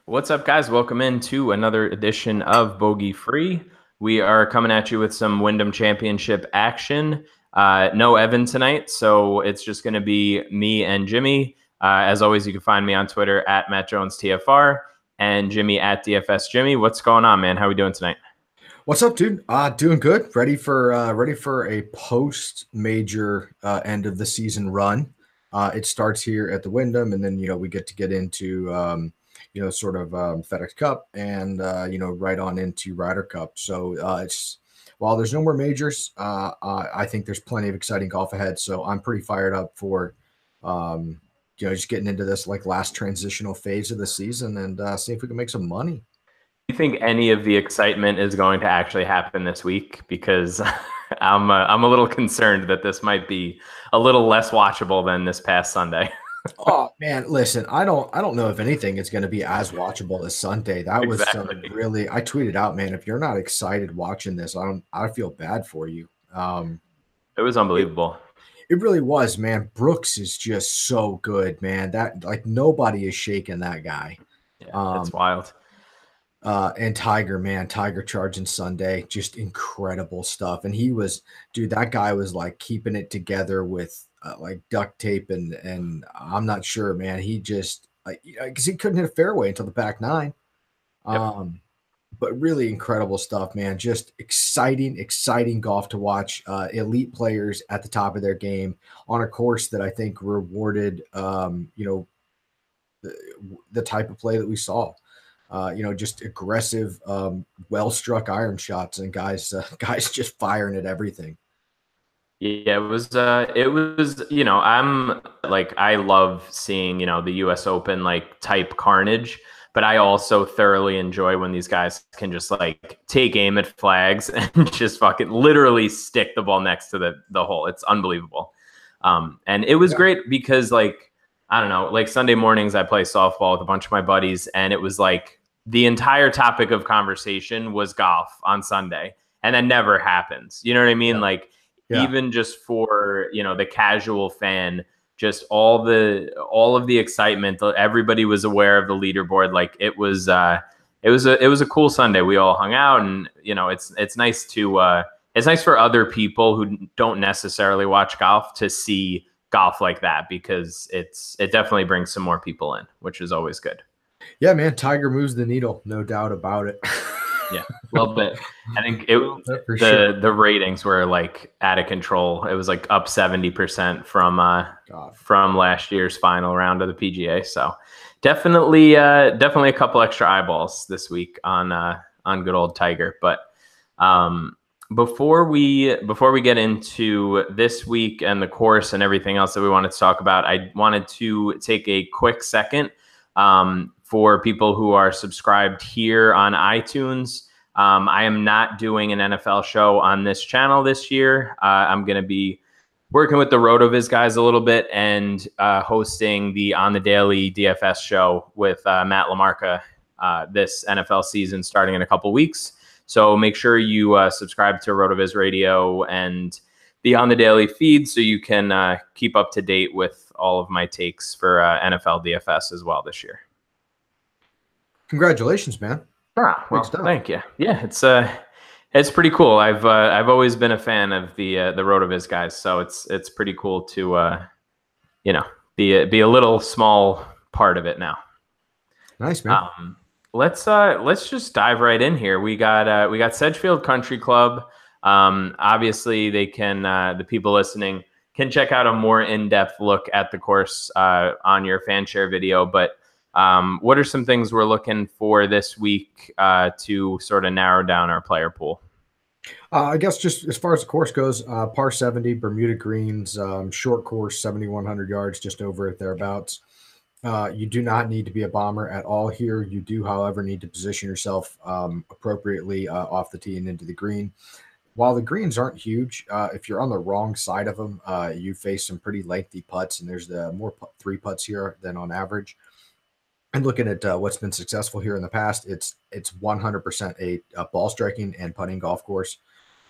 What's up, guys? Welcome into another edition of Bogey Free. We are coming at you with some Wyndham Championship action. No Evan tonight, so it's just going to be me and Jimmy. As always, you can find me on Twitter at Matt Jones TFR and Jimmy at DFS Jimmy. What's going on, man? How are we doing tonight? What's up, dude? Doing good. Ready for a post major end of the season run. It starts here at the Wyndham, and then we get into sort of FedEx Cup and right on into Ryder Cup. So it's while there's no more majors, I think there's plenty of exciting golf ahead. So I'm pretty fired up for just getting into this like last transitional phase of the season and see if we can make some money. Do you think any of the excitement is going to actually happen this week? Because I'm a little concerned that this might be a little less watchable than this past Sunday. Oh man, listen, I don't know if anything is going to be as watchable as Sunday. That was some Exactly. really I tweeted out, man, if you're not excited watching this, I feel bad for you. It was It unbelievable. it really was, man. Brooks is just so good, man. That like nobody is shaking that guy. Yeah, it's Um wild. and Tiger, man, Tiger charging Sunday, just incredible stuff. And he was, dude, that guy was like keeping it together with like duct tape and I'm not sure, man. He just like because he couldn't hit a fairway until the back nine. Yep. Um, but really incredible stuff, man. Just exciting golf to watch. Elite players at the top of their game on a course that I think rewarded, the type of play that we saw. Just aggressive, well-struck iron shots and guys, guys just firing at everything. Yeah, it was, I'm like, I love seeing, the US Open like type carnage, but I also thoroughly enjoy when these guys can just like take aim at flags and just fucking literally stick the ball next to the hole. It's unbelievable. And it was Yeah, great because like, I don't know, like Sunday mornings I play softball with a bunch of my buddies, and it was like the entire topic of conversation was golf on Sunday. And that never happens. You know what I mean? yeah, Like yeah. even just for the casual fan, just all of the excitement, everybody was aware of the leaderboard. Like it was a cool Sunday. We all hung out, and it's nice to it's nice for other people who don't necessarily watch golf to see golf like that, because it definitely brings some more people in, which is always good. Yeah, man. Tiger moves the needle, no doubt about it. Yeah, a little bit. I think For sure. the ratings were like out of control. It was like up 70% God. from last year's final round of the PGA. So definitely a couple extra eyeballs this week on good old Tiger. But um, before we get into this week and the course and everything else that we wanted to talk about, I wanted to take a quick second for people who are subscribed here on iTunes. I am not doing an NFL show on this channel this year. I'm going to be working with the RotoViz guys a little bit and hosting the On the Daily DFS show with Matt LaMarca this NFL season starting in a couple weeks. So make sure you subscribe to RotoViz Radio and the On the Daily feed so you can keep up to date with all of my takes for NFL DFS as well this year. Congratulations, man. Ah, Big well, stuff. thank you. Yeah, it's pretty cool. I've always been a fan of the RotoViz guys, so it's pretty cool to you know be a little small part of it now. Nice, man. Um, let's just dive right in here. We got Sedgefield Country Club. Obviously, they can the people listening can check out a more in-depth look at the course on your fan share video, but what are some things we're looking for this week to sort of narrow down our player pool? I guess just as far as the course goes, par 70, Bermuda greens, short course, 7,100 yards, just over it thereabouts. You do not need to be a bomber at all here. You do, however, need to position yourself appropriately off the tee and into the green. While the greens aren't huge, if you're on the wrong side of them, you face some pretty lengthy putts, and there's the more three putts here than on average. And looking at what's been successful here in the past, it's 100% a ball striking and putting golf course.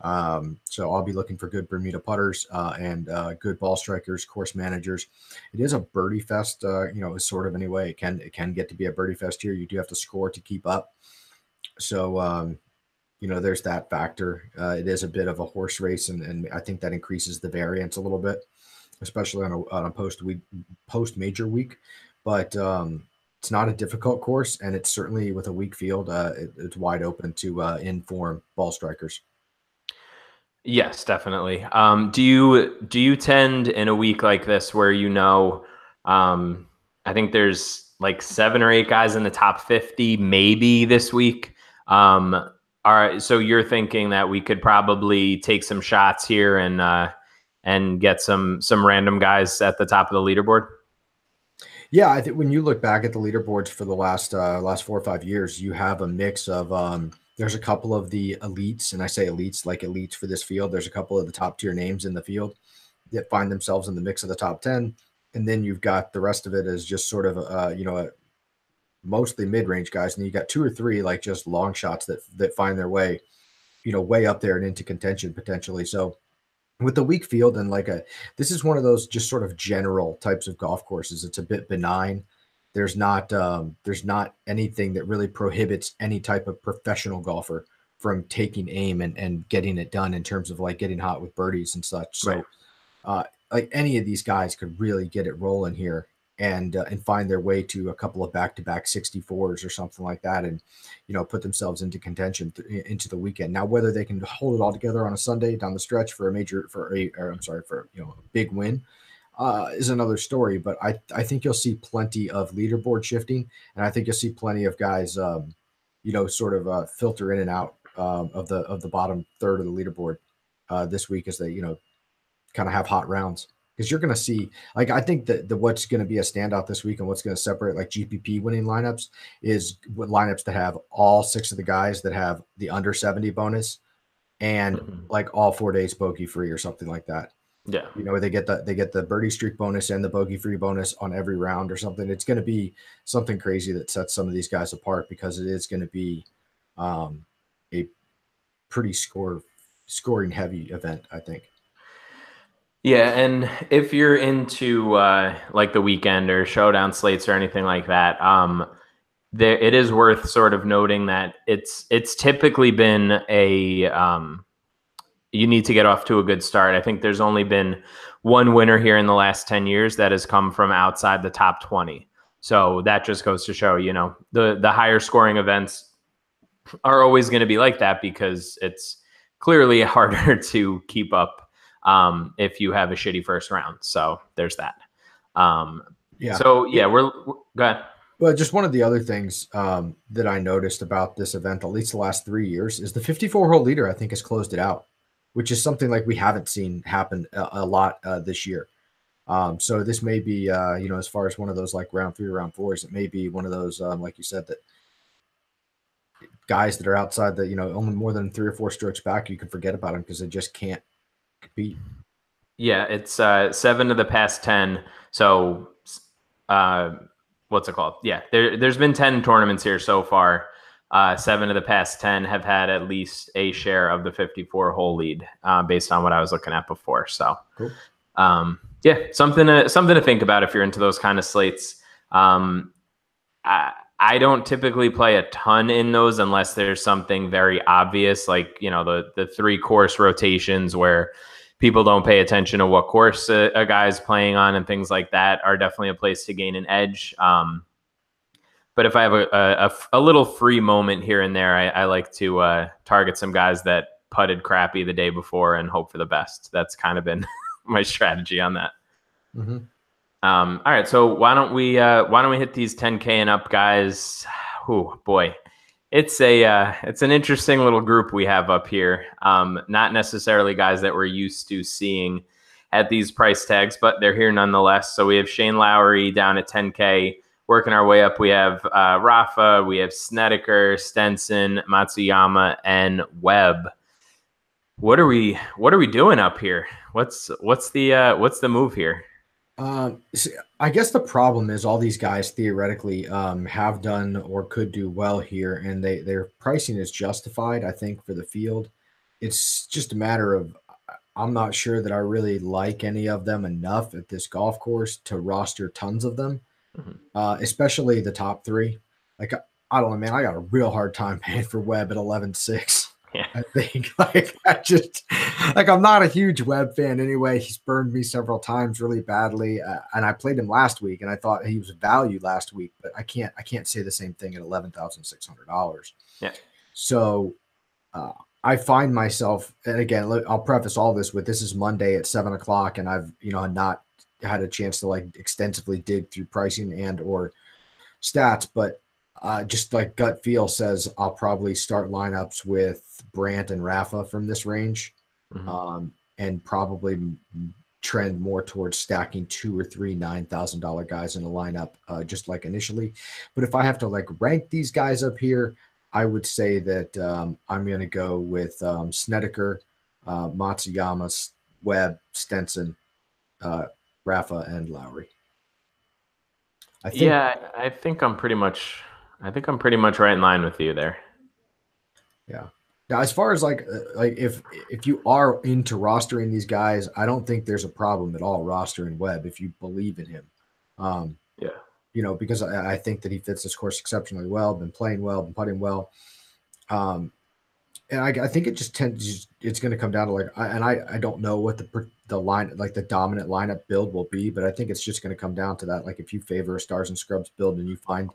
So I'll be looking for good Bermuda putters and good ball strikers, course managers. It is a birdie fest, sort of anyway. It can get to be a birdie fest here. You do have to score to keep up. So there's that factor. It is a bit of a horse race, and I think that increases the variance a little bit, especially on a post major week. But it's not a difficult course, and it's certainly with a weak field, it's wide open to inform ball strikers. Yes, definitely. Do you tend in a week like this where I think there's like 7 or 8 guys in the top 50 maybe this week. So you're thinking that we could probably take some shots here and get some random guys at the top of the leaderboard? Yeah, I think when you look back at the leaderboards for the last 4 or 5 years, you have a mix of there's a couple of the elites, and I say elites like elites for this field. There's a couple of the top tier names in the field that find themselves in the mix of the top 10, and then you've got the rest of it as just sort of mostly mid-range guys, and you got 2 or 3 like just long shots that find their way, way up there and into contention potentially. So with the weak field and this is one of those just sort of general types of golf courses. It's a bit benign. There's not anything that really prohibits any type of professional golfer from taking aim and getting it done in terms of like getting hot with birdies and such. So like any of these guys could really get it rolling here and find their way to a couple of back-to-back 64s or something like that, and put themselves into contention into the weekend. Now, whether they can hold it all together on a Sunday down the stretch for a big win is another story. But I think you'll see plenty of leaderboard shifting, and I think you'll see plenty of guys filter in and out of the bottom third of the leaderboard this week as they kind of have hot rounds. Because you're going to see, I think that what's going to be a standout this week and what's going to separate like GPP winning lineups is what lineups that have all 6 of the guys that have the under 70 bonus and like all 4 days bogey free or something like that. Yeah. They get the birdie streak bonus and the bogey free bonus on every round or something. It's going to be something crazy that sets some of these guys apart, because it is going to be a pretty scoring heavy event, I think. Yeah, and if you're into like the weekend or showdown slates or anything like that, it is worth sort of noting that it's typically been you need to get off to a good start. I think there's only been one winner here in the last 10 years that has come from outside the top 20. So that just goes to show, the higher scoring events are always going to be like that, because it's clearly harder to keep up if you have a shitty first round. So there's that. So we're go ahead. Well, just one of the other things that I noticed about this event, at least the last 3 years, is the 54-hole leader, I think, has closed it out, which is something like we haven't seen happen a lot this year. So this may be, as far as one of those like round 3 or round 4s, it may be one of those, like you said, that guys that are outside the, only more than 3 or 4 strokes back, you can forget about them because they just can't compete. Yeah, it's 7 of the past 10. So what's it called? Yeah, there's been 10 tournaments here so far. 7 of the past 10 have had at least a share of the 54-hole lead, based on what I was looking at before. So, cool. Something to think about if you're into those kind of slates. I don't typically play a ton in those unless there's something very obvious, like the 3 course rotations where people don't pay attention to what course a guy's playing on, and things like that are definitely a place to gain an edge. But if I have a little free moment here and there, I like to target some guys that putted crappy the day before and hope for the best. That's kind of been my strategy on that. Mm-hmm. All right, so why don't we hit these 10K and up guys? Oh boy, it's an interesting little group we have up here. Not necessarily guys that we're used to seeing at these price tags, but they're here nonetheless. So we have Shane Lowry down at 10K. Working our way up, we have Rafa, we have Snedeker, Stenson, Matsuyama, and Webb. What are we doing up here? What's the move here? I guess the problem is all these guys theoretically have done or could do well here, and their pricing is justified, I think, for the field. it's just a matter of I'm not sure that I really like any of them enough at this golf course to roster tons of them, especially the top three. Like, I don't know, man. I got a real hard time paying for Webb at 11.6. Yeah. I think I'm not a huge Webb fan anyway. He's burned me several times really badly, and I played him last week, and I thought he was a value last week, but I can't say the same thing at $11,600. Yeah. So I find myself, and again, I'll preface all this with this is Monday at 7:00, and I've not had a chance to like extensively dig through pricing and or stats, but just like gut feel says I'll probably start lineups with Brandt and Rafa from this range, and probably trend more towards stacking 2 or 3 $9,000 guys in a lineup, just like initially. But if I have to like rank these guys up here, I would say that I'm going to go with Snedeker, Matsuyama, Webb, Stenson, Rafa, and Lowry. I think I'm pretty much right in line with you there. Yeah. Now, as far as like if you are into rostering these guys, I don't think there's a problem at all rostering Webb if you believe in him. Because I think that he fits this course exceptionally well, been playing well, been putting well. And I think it just it's going to come down to like, I don't know what the line, like the dominant lineup build will be, but I think it's just going to come down to that. Like if you favor a stars and scrubs build and you find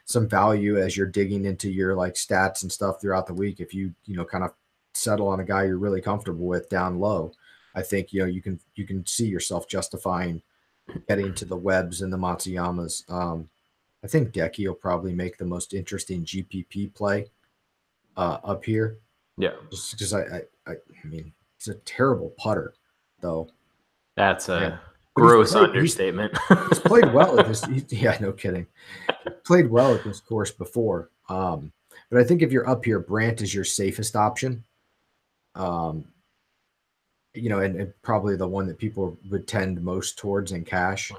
some value as you're digging into your like stats and stuff throughout the week, if you kind of settle on a guy you're really comfortable with down low, I think, you can see yourself justifying getting to the Webbs and the Matsuyamas. I think Decky will probably make the most interesting GPP play up here. Yeah, just because I mean, it's a terrible putter, though. That's a gross understatement. He's played well at this. Yeah, no kidding. Played well at this course before. But I think if you're up here, Brandt is your safest option. And probably the one that people would tend most towards in cash.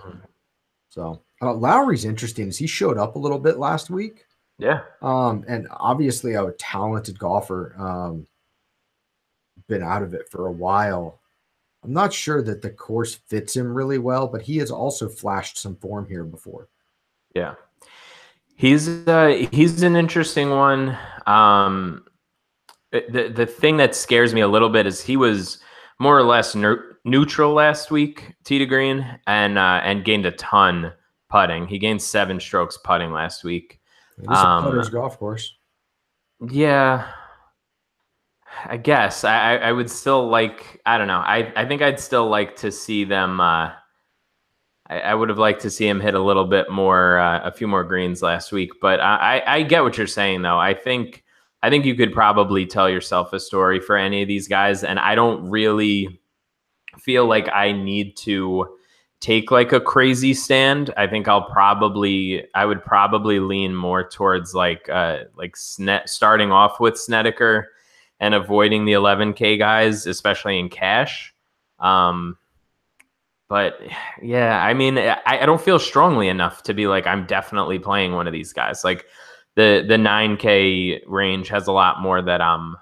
So Lowry's interesting as he showed up a little bit last week. Yeah. And obviously a talented golfer, been out of it for a while. I'm not sure that the course fits him really well, but he has also flashed some form here before. Yeah. He's an interesting one. The thing that scares me a little bit is he was more or less neutral last week, tee to green, and gained a ton putting. He gained 7 strokes putting last week. It is a putter's golf course. Yeah, I guess I would still like. I don't know. I think I'd still like to see them. I would have liked to see him hit a little bit more, a few more greens last week. But I get what you're saying, though. I think you could probably tell yourself a story for any of these guys, and I don't really feel like I need to take like a crazy stand. I think I would probably lean more towards starting off with Snedeker and avoiding the 11K guys, especially in cash. But yeah, I mean, I don't feel strongly enough to be like, I'm definitely playing one of these guys. Like the 9K range has a lot more that I'm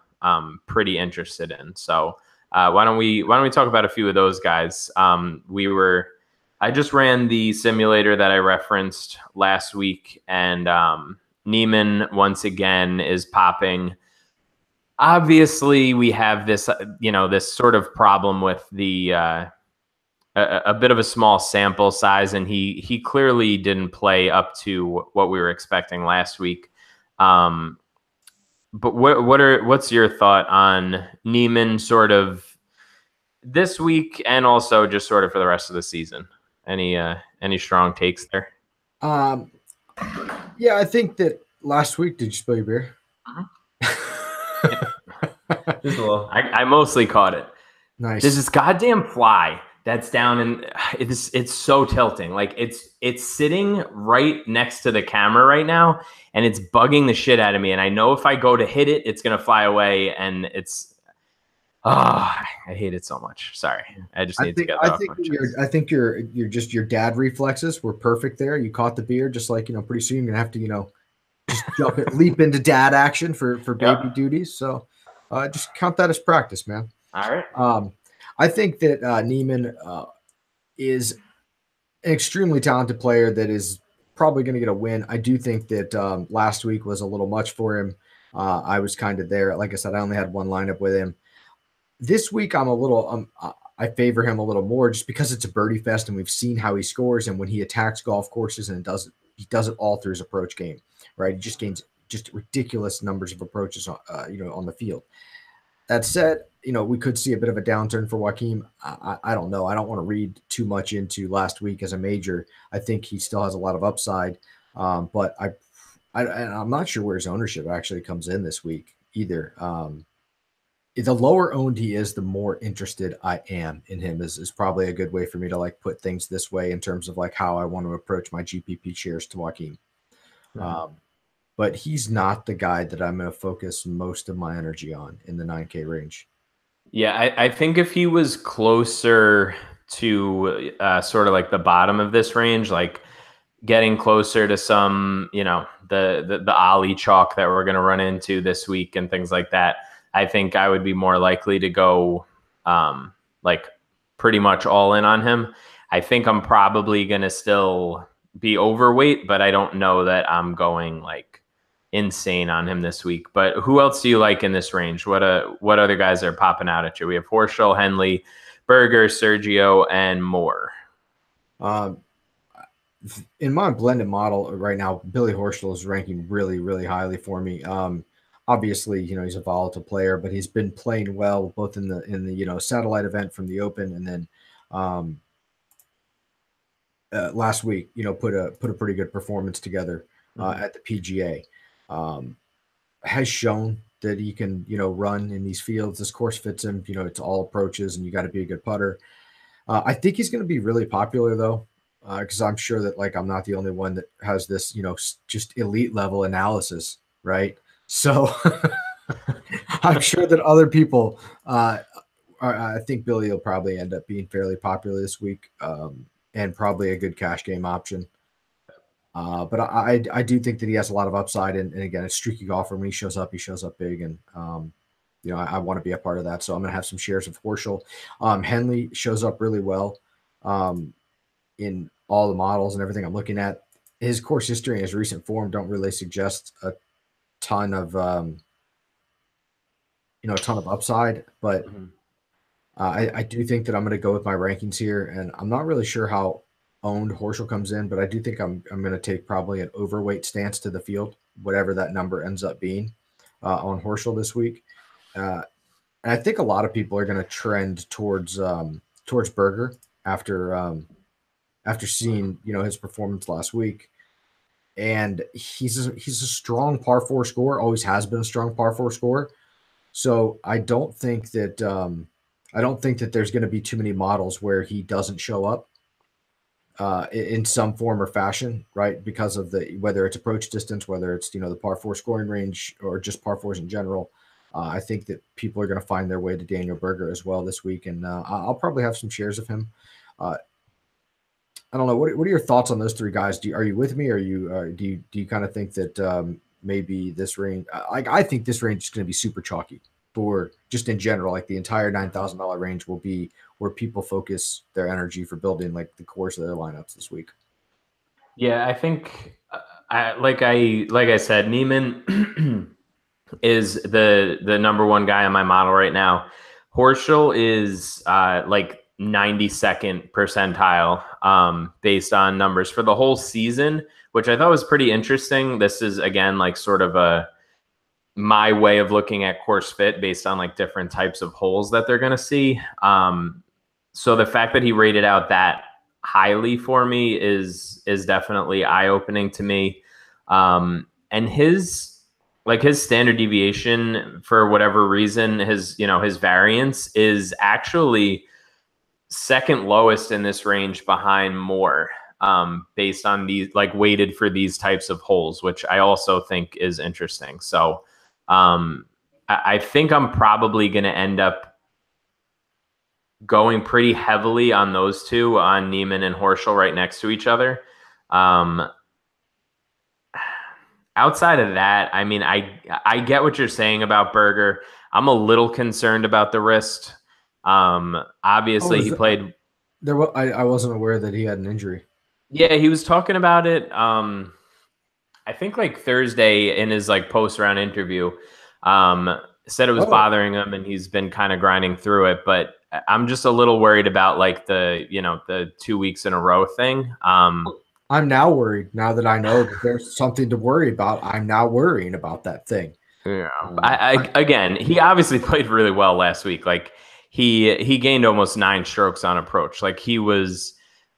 pretty interested in. So why don't we talk about a few of those guys? I just ran the simulator that I referenced last week, and Neiman once again is popping. Obviously, we have this, this sort of problem with the a bit of a small sample size, and he clearly didn't play up to what we were expecting last week. But what's your thought on Neiman sort of this week, and also just sort of for the rest of the season? Any strong takes there? Yeah, I think that last week, did you spill your beer? Just a little. I mostly caught it. Nice. There's this goddamn fly that's down, and it's so tilting. Like it's sitting right next to the camera right now, and it's bugging the shit out of me. And I know if I go to hit it, it's gonna fly away, and I hate it so much. Sorry, I just need to get that off my chest. I think your dad reflexes were perfect there. You caught the beer, just like pretty soon you're gonna have to just leap into dad action for baby duties. So just count that as practice, man. All right. I think that Neiman is an extremely talented player that is probably going to get a win. I do think that last week was a little much for him. I was kind of there. Like I said, I only had one lineup with him. This week, I'm a little I favor him a little more just because it's a birdie fest and we've seen how he scores and when he attacks golf courses and he does it all through his approach game, right? He just gains just ridiculous numbers of approaches, on the field. That said, we could see a bit of a downturn for Joaquim. I don't know. I don't want to read too much into last week as a major. I think he still has a lot of upside, but I'm not sure where his ownership actually comes in this week either. The lower owned he is, the more interested I am in him is probably a good way for me to like put things this way in terms of like how I want to approach my GPP shares to Joaquim. Mm-hmm. But he's not the guy that I'm going to focus most of my energy on in the 9K range. Yeah, I think if he was closer to sort of like the bottom of this range, like getting closer to some, the Ollie chalk that we're going to run into this week and things like that, I think I would be more likely to go like pretty much all in on him. I think I'm probably going to still be overweight, but I don't know that I'm going like insane on him this week. But who else do you like in this range? What other guys are popping out at you? We have Horschel, Henley, Berger, Sergio, and more. In my blended model right now, Billy Horschel is ranking really, really highly for me. Obviously, he's a volatile player, but he's been playing well both in the satellite event from the Open and then last week, put a pretty good performance together at the PGA. Has shown that he can, run in these fields. This course fits him. It's all approaches, and you got to be a good putter. I think he's going to be really popular though, because I'm sure that like I'm not the only one that has this, just elite level analysis, right? So I'm sure that other people. I think Billy will probably end up being fairly popular this week, and probably a good cash game option. But I do think that he has a lot of upside, and again, a streaky golfer. When he shows up big, and I want to be a part of that. So I'm going to have some shares of Horschel. Henley shows up really well in all the models and everything I'm looking at. His course history and his recent form don't really suggest a ton of upside, but I do think that I'm going to go with my rankings here, and I'm not really sure how owned Horschel comes in, but I do think I'm going to take probably an overweight stance to the field, whatever that number ends up being on Horschel this week. And I think a lot of people are going to trend towards Berger after seeing his performance last week. And he's a strong par 4 scorer, always has been a strong par 4 scorer. So I don't think that there's going to be too many models where he doesn't show up in some form or fashion, right? Because of whether it's approach distance, whether it's the par 4 scoring range, or just par 4s in general. I think that people are going to find their way to Daniel Berger as well this week, and I'll probably have some shares of him. I don't know. What are your thoughts on those three guys? Are you with me? Or do you kind of think that maybe this range? I think this range is going to be super chalky for just in general. Like the entire $9,000 range will be where people focus their energy for building like the course of their lineups this week. Yeah, I think like I said, Neiman is the number one guy on my model right now. Horschel is like 92nd percentile based on numbers for the whole season, which I thought was pretty interesting. This is again like sort of my way of looking at course fit based on like different types of holes that they're going to see. So the fact that he rated out that highly for me is definitely eye-opening to me. And his standard deviation, for whatever reason, his variance is actually second lowest in this range behind Moore, based on these like weighted for these types of holes, which I also think is interesting. So I think I'm probably going to end up going pretty heavily on those two, on Neiman and Horschel right next to each other. outside of that, I mean, I get what you're saying about Berger. I'm a little concerned about the wrist. Oh, Obviously, he is played. there? I wasn't aware that he had an injury. Yeah, he was talking about it. I think like Thursday in his like post round interview. Said it was Oh, bothering him, and he's been kind of grinding through it. But I'm just a little worried about like the 2 weeks in a row thing. I'm now worried. Now that I know that there's something to worry about, I'm now worrying about that thing. Yeah. I, Again, he obviously played really well last week. Like he gained almost 9 strokes on approach. Like he was,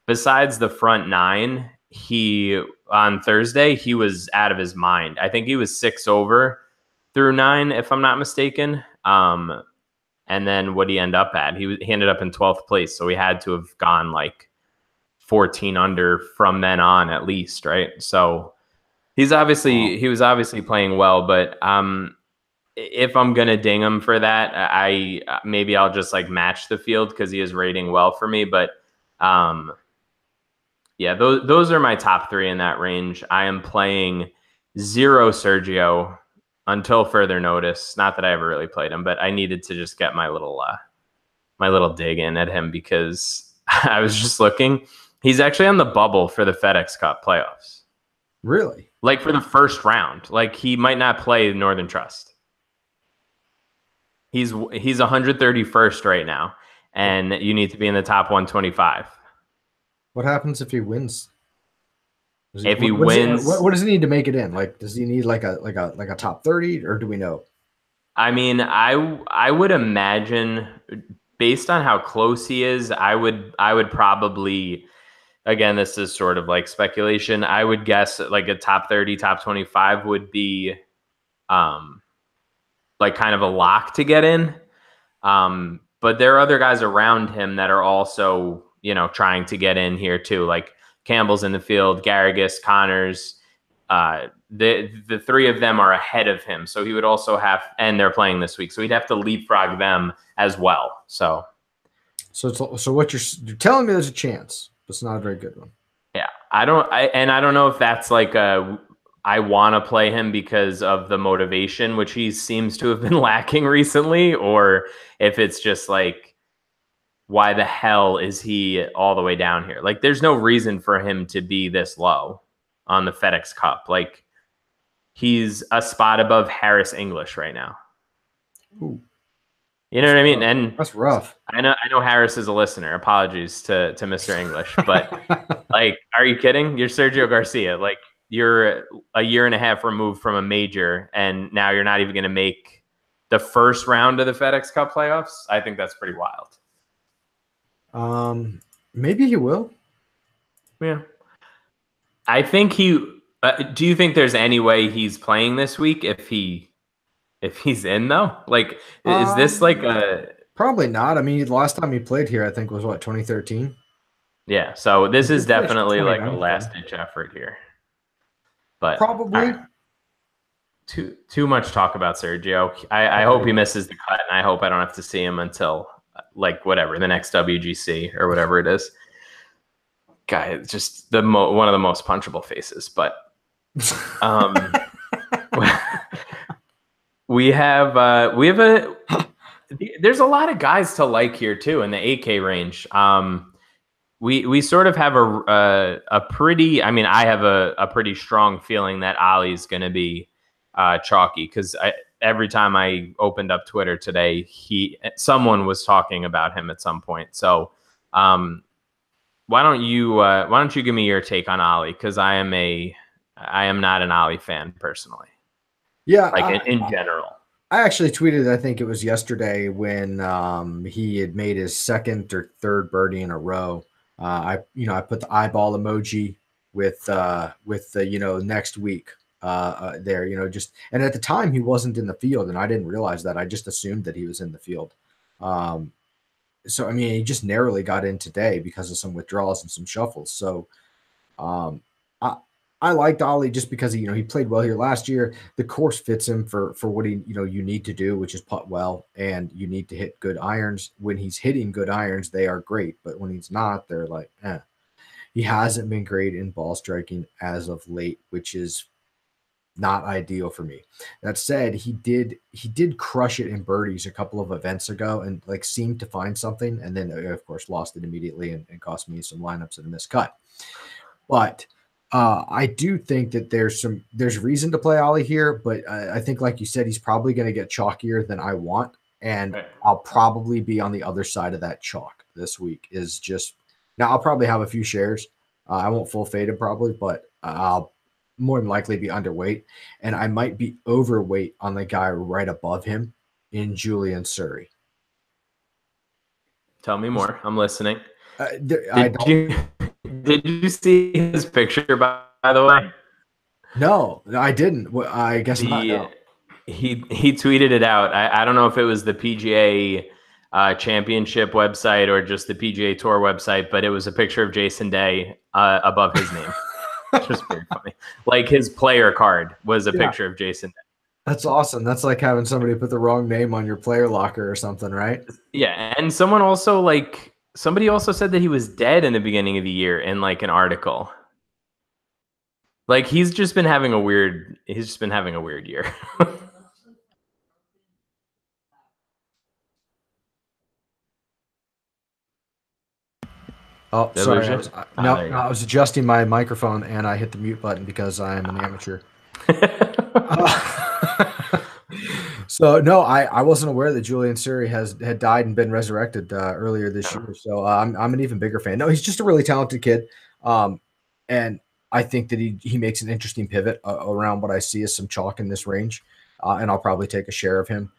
besides the front nine, he on Thursday he was out of his mind. I think he was 6 over through 9, if I'm not mistaken. And then what he end up at? He ended up in 12th place, so he had to have gone like 14 under from then on at least, right? So he was obviously playing well, but if I'm gonna ding him for that, I maybe I'll just like match the field because he is rating well for me. But um, yeah, those are my top three in that range. I am playing zero Sergio until further notice. Not that I ever really played him, but I needed to just get my little dig in at him because I was just looking. He's actually on the bubble for the FedEx Cup playoffs. really? Like for the first round. Like he might not play Northern Trust. He's 131st right now, and you need to be in the top 125. What happens if he wins? If he What wins, does he need to make it in? Like, does he need like a top 30, or do we know? I mean, I would imagine based on how close he is, I would probably, again, this is sort of like speculation. I would guess like a top 30, top 25 would be um like kind of a lock to get in. But there are other guys around him that are also, trying to get in here too. Like Campbell's in the field, Garrigus, Connors. The three of them are ahead of him, so he would also have, and they're playing this week, so he'd have to leapfrog them as well. So what you're telling me, there's a chance, but it's not a very good one. Yeah, I don't know if that's like I want to play him because of the motivation, which he seems to have been lacking recently, or if it's just like, why the hell is he all the way down here? Like, there's no reason for him to be this low on the FedEx Cup. Like, he's a spot above Harris English right now. Ooh, You know what I mean? And that's rough. I know Harris is a listener. Apologies to Mr. English, but like, are you kidding? You're Sergio Garcia. Like, you're a year and a half removed from a major, and now you're not even going to make the first round of the FedEx Cup playoffs. I think that's pretty wild. Maybe he will. Yeah, I think he. Do you think there's any way he's playing this week if he's in though? Like, is this like a Probably not. I mean, the last time he played here, I think was what, 2013. yeah? So this He is finished definitely like a 29th, last ditch effort here. But all probably. right. Too much talk about Sergio. I hope he misses the cut, and I hope I don't have to see him until like whatever the next WGC or whatever it is. Guy, it's just one of the most punchable faces. But we have a there's a lot of guys to like here too in the 8K range. We sort of have a pretty. I mean, I have a pretty strong feeling that Ali's going to be chalky because every time I opened up Twitter today, someone was talking about him at some point. So why don't you give me your take on Ali? Because I am not an Ali fan personally. Yeah, like in general. I actually tweeted, I think it was yesterday, when he had made his second or third birdie in a row. I put the eyeball emoji with the next week there, just, and at the time he wasn't in the field, and I didn't realize that. I just assumed that he was in the field. So I mean, he just narrowly got in today because of some withdrawals and some shuffles. So I I liked Ollie just because he played well here last year. The course fits him for what you need to do, which is putt well, and you need to hit good irons. When he's hitting good irons, they are great, but when he's not, they're like, eh. He hasn't been great in ball striking as of late, which is not ideal for me. That said, he did crush it in birdies a couple of events ago and like seemed to find something, and then of course lost it immediately and cost me some lineups and a miscut. But I do think that there's reason to play Ollie here, but I think like you said, he's probably going to get chalkier than I want, and Right. I'll probably be on the other side of that chalk this week. Is just now I'll probably have a few shares. I won't full fade him probably, but I'll more than likely be underweight, and I might be overweight on the guy right above him in Julian Surrey. Tell me more. I'm listening. I don't. Did you see his picture, by the way? No, I didn't. I guess not. No. He tweeted it out. I don't know if it was the PGA Championship website or just the PGA Tour website, but it was a picture of Jason Day above his name. Which was very funny. Like his player card was a picture of Jason Day. That's awesome. That's like having somebody put the wrong name on your player locker or something, right? Yeah, and somebody also said that he was dead in the beginning of the year in like an article. Like he's just been having a weird year. Oh, sorry. I was adjusting my microphone and I hit the mute button because I am an amateur. So no, I wasn't aware that Julian Surrey had died and been resurrected earlier this year. So I'm an even bigger fan. No, he's just a really talented kid, and I think that he makes an interesting pivot around what I see as some chalk in this range, and I'll probably take a share of him.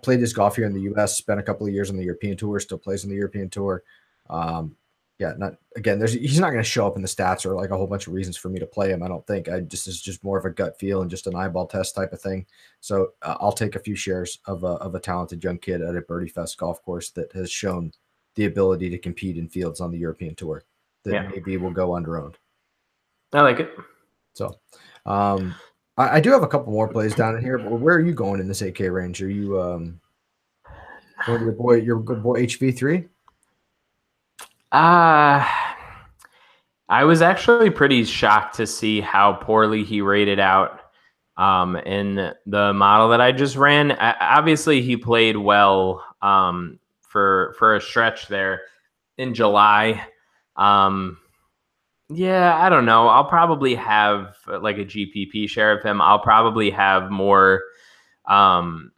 Played his golf here in the U.S., spent a couple of years on the European Tour, still plays on the European Tour. He's not going to show up in the stats or like a whole bunch of reasons for me to play him. I don't think. It's just more of a gut feel and just an eyeball test type of thing. So I'll take a few shares of a talented young kid at a Birdie Fest golf course that has shown the ability to compete in fields on the European Tour that maybe will go underowned. I like it. So I do have a couple more plays down in here, but where are you going in this 8K range? Are you going to your good boy HV3? I was actually pretty shocked to see how poorly he rated out in the model that I just ran. Obviously, he played well for a stretch there in July. Yeah, I don't know. I'll probably have like a GPP share of him. I'll probably have more. I'll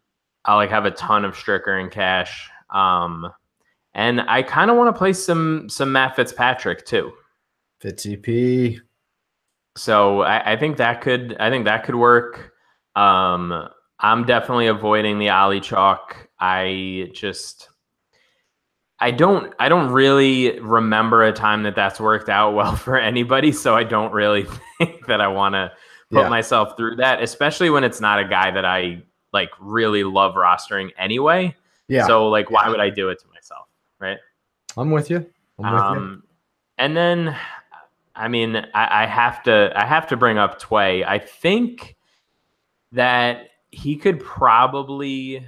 like have a ton of Stricker in cash. And I kind of want to play some Matt Fitzpatrick too. FitzEP. So I think that could work. I'm definitely avoiding the Ollie chalk. I don't really remember a time that's worked out well for anybody. So I don't really think that I want to put myself through that, especially when it's not a guy that I like really love rostering anyway. Yeah. So like, why would I do it to myself? Right. I'm with you. And then, I mean, I have to bring up Tway. I think that he could probably,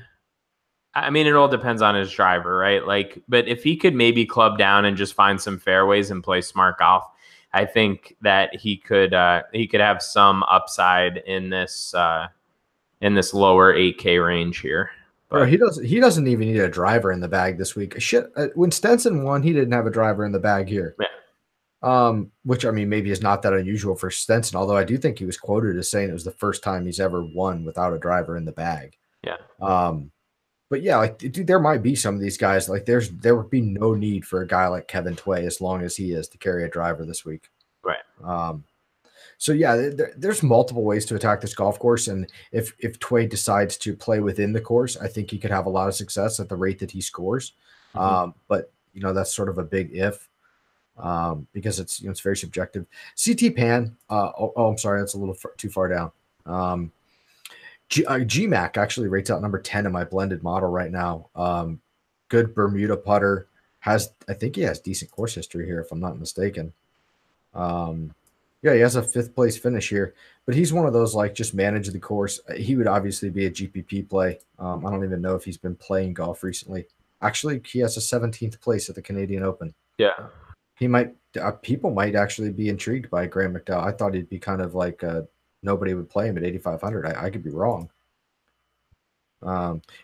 I mean, it all depends on his driver, right? Like, but if he could maybe club down and just find some fairways and play smart golf, I think that he could have some upside in this lower 8K range here. Bro, he doesn't even need a driver in the bag this week. Shit, when Stenson won, he didn't have a driver in the bag here. Yeah. Which I mean, maybe is not that unusual for Stenson. Although I do think he was quoted as saying it was the first time he's ever won without a driver in the bag. Yeah. But yeah, like dude, there might be some of these guys. Like there would be no need for a guy like Kevin Tway as long as he is to carry a driver this week. Right. So yeah, there's multiple ways to attack this golf course, and if Tway decides to play within the course, I think he could have a lot of success at the rate that he scores. Mm-hmm. But you know that's sort of a big if, because it's very subjective. CT Pan, I'm sorry, that's a little too far down. GMAC actually rates out number 10 in my blended model right now. Good Bermuda putter, I think he has decent course history here if I'm not mistaken. Yeah, he has a 5th place finish here, but he's one of those like just manage the course. He would obviously be a GPP play. I don't even know if he's been playing golf recently. Actually, he has a 17th place at the Canadian Open. Yeah, he might. People might actually be intrigued by Graham McDowell. I thought he'd be kind of like a nobody would play him at 8,500. I could be wrong.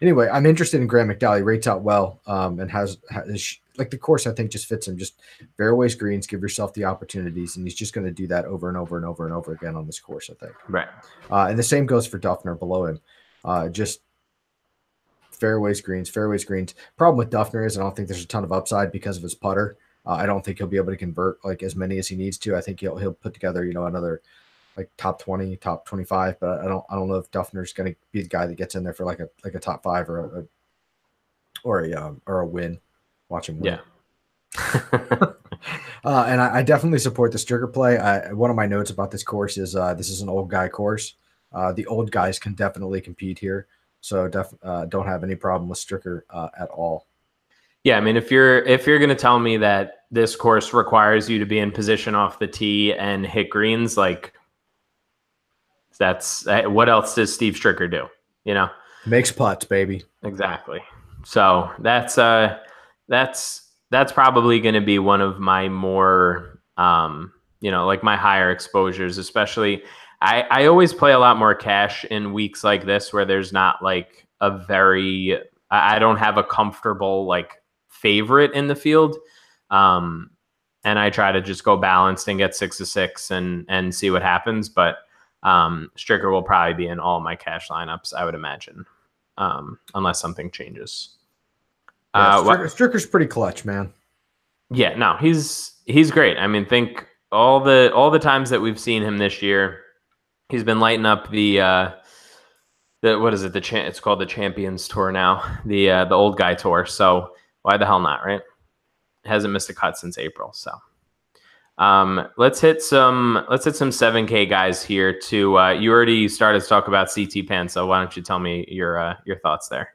Anyway, I'm interested in Graham McDowell. He rates out well, and has like the course I think just fits him. Just fairways, greens, give yourself the opportunities, and he's just going to do that over and over and over and over again on this course, I think. Right. And the same goes for Duffner below him. Just fairways, greens, fairways, greens. Problem with Duffner is I don't think there's a ton of upside because of his putter. I don't think he'll be able to convert like as many as he needs to. I think he'll put together, another like top 20, top 25, but I don't know if Duffner's going to be the guy that gets in there for like a top 5 or a win. Watch him win. Yeah. And I definitely support the Stricker play. One of my notes about this course is this is an old guy course. The old guys can definitely compete here, so don't have any problem with Stricker at all. Yeah, I mean, if you're going to tell me that this course requires you to be in position off the tee and hit greens, like that's what else does Steve Stricker do? Makes putts, baby. Exactly. So that's probably going to be one of my more like my higher exposures. Especially, I always play a lot more cash in weeks like this where there's not like I don't have a comfortable like favorite in the field. And I try to just go balanced and get 6 of 6 and see what happens. But Stricker will probably be in all my cash lineups, I would imagine, unless something changes. Yeah, Stricker's pretty clutch, man. Yeah, no, he's great. I mean, think all the times that we've seen him this year, he's been lighting up the what is it? It's called the Champions Tour now, the old guy tour. So why the hell not, right? Hasn't missed a cut since April. So let's hit some 7K guys here too. You already started to talk about CT Pan, so why don't you tell me your thoughts there?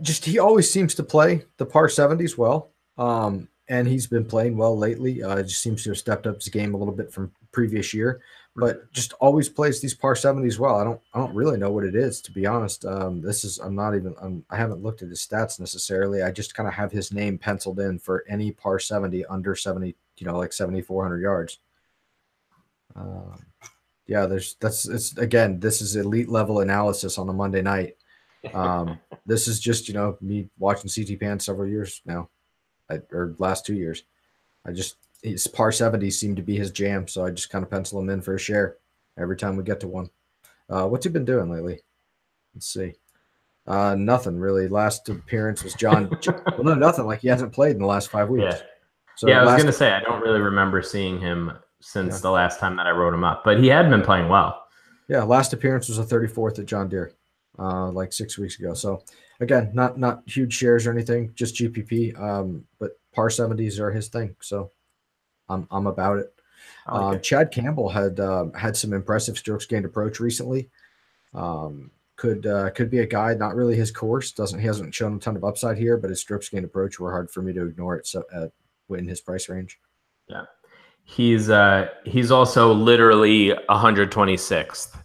Just he always seems to play the par 70s well, and he's been playing well lately. Just seems to have stepped up his game a little bit from previous year, but just always plays these par 70s well. I don't really know what it is, to be honest. I haven't looked at his stats necessarily. I just kind of have his name penciled in for any par 70 under 70, like 7,400 yards. Yeah, this is elite level analysis on a Monday night. This is just, me watching CT Pan several years now, or last 2 years. His par 70s seem to be his jam, so I just kind of pencil him in for a share every time we get to one. What's he been doing lately? Let's see. Nothing really. Last appearance was John. Well, no, nothing. Like he hasn't played in the last 5 weeks. Yeah. So yeah, I was going to say, I don't really remember seeing him since the last time that I wrote him up, but he had been playing well. Yeah, last appearance was the 34th at John Deere, like 6 weeks ago. So again, not huge shares or anything, just GPP. But par 70s are his thing. So I'm about it. Chad Campbell had some impressive strokes gained approach recently. Could be a guy, not really his course. He hasn't shown a ton of upside here, but his strokes gained approach were hard for me to ignore it. So in his price range. Yeah. He's also literally 126th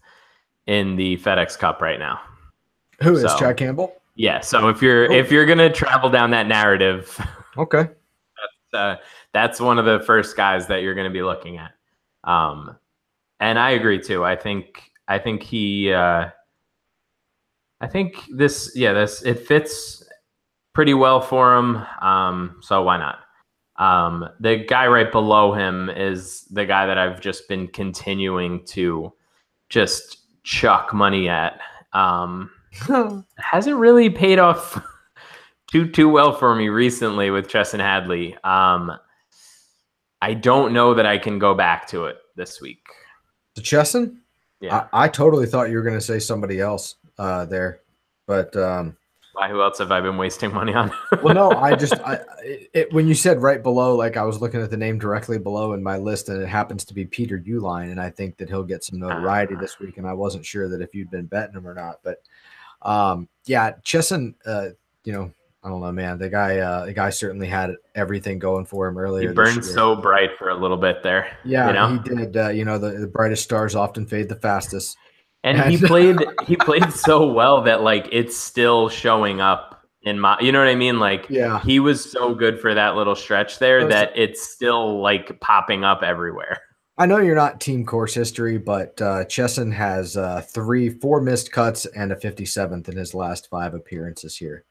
in the FedEx Cup right now. Who is Chad Campbell? Yeah. So if you're gonna travel down that narrative, okay, that's one of the first guys that you're gonna be looking at. And I agree too. I think it fits pretty well for him. So why not? The guy right below him is the guy that I've just been continuing to just chuck money at. Hasn't really paid off too well for me recently with Chesson Hadley. I don't know that I can go back to it this week. The Chesson? Yeah. I totally thought you were going to say somebody else there, but why? Who else have I been wasting money on? Well, no, when you said right below, like I was looking at the name directly below in my list, and it happens to be Peter Uline, and I think that he'll get some notoriety this week. And I wasn't sure that if you'd been betting him or not, but yeah, Chesson, I don't know, man. The guy certainly had everything going for him earlier. He burned so bright for a little bit there. Yeah, he did. The brightest stars often fade the fastest. And he played so well that like it's still showing up in my, you know what I mean? Like, yeah, he was so good for that little stretch there that it's still like popping up everywhere. I know you're not team course history, but Chesson has 4 missed cuts and a 57th in his last 5 appearances here.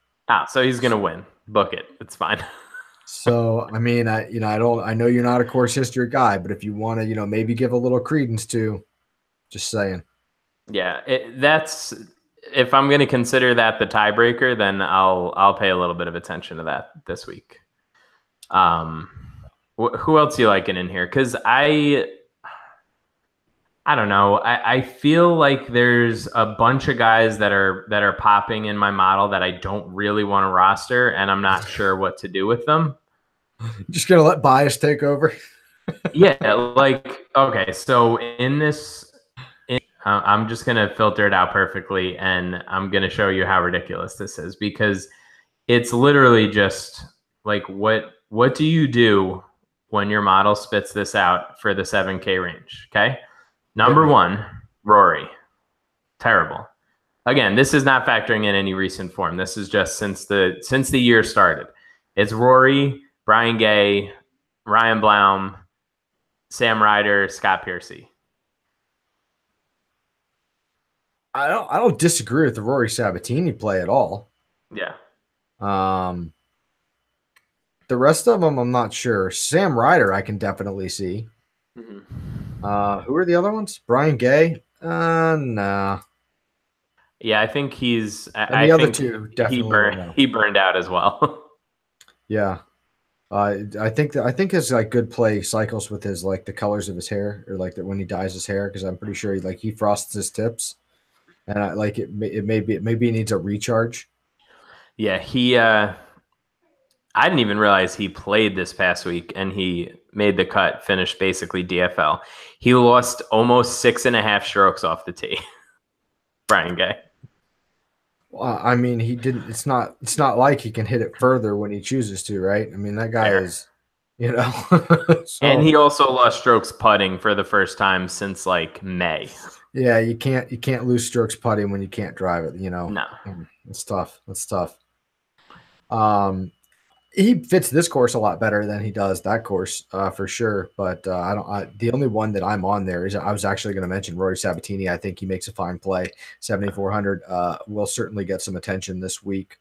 So he's gonna win. Book it. It's fine. So I mean, I know you're not a course history guy, but if you want to, maybe give a little credence to, just saying. Yeah, that's if I'm going to consider that the tiebreaker, then I'll pay a little bit of attention to that this week. Who else you liking in here? Because I don't know. I feel like there's a bunch of guys that are popping in my model that I don't really want to roster, and I'm not sure what to do with them. Just gonna let bias take over. Yeah, like okay. So in this. I'm just going to filter it out perfectly, and I'm going to show you how ridiculous this is, because it's literally just like, what do you do when your model spits this out for the 7K range? Okay. Number 1, Rory. Terrible. Again, this is not factoring in any recent form. This is just since the year started. It's Rory, Brian Gay, Ryan Blaum, Sam Ryder, Scott Piercy. I don't disagree with the Rory Sabatini play at all. Yeah. The rest of them, I'm not sure. Sam Ryder, I can definitely see. Mm-hmm. Who are the other ones? Brian Gay? Nah. Yeah, I think he's. And the other two definitely he burned out as well. Yeah. I think his like good play cycles with his like the colors of his hair, or like that when he dyes his hair, because I'm pretty sure he frosts his tips. And I like it. Maybe he needs a recharge. Yeah, I didn't even realize he played this past week, and he made the cut, finished basically DFL. He lost almost 6.5 strokes off the tee. Brian Gay. Well, I mean, he didn't. It's not like he can hit it further when he chooses to, right? I mean, that guy is, So, and he also lost strokes putting for the first time since like May. Yeah, you can't lose strokes putting when you can't drive it. No, it's tough. It's tough. He fits this course a lot better than he does that course, for sure. But the only one that I'm on there is, I was actually going to mention Rory Sabatini. I think he makes a fine play. 7,400 will certainly get some attention this week.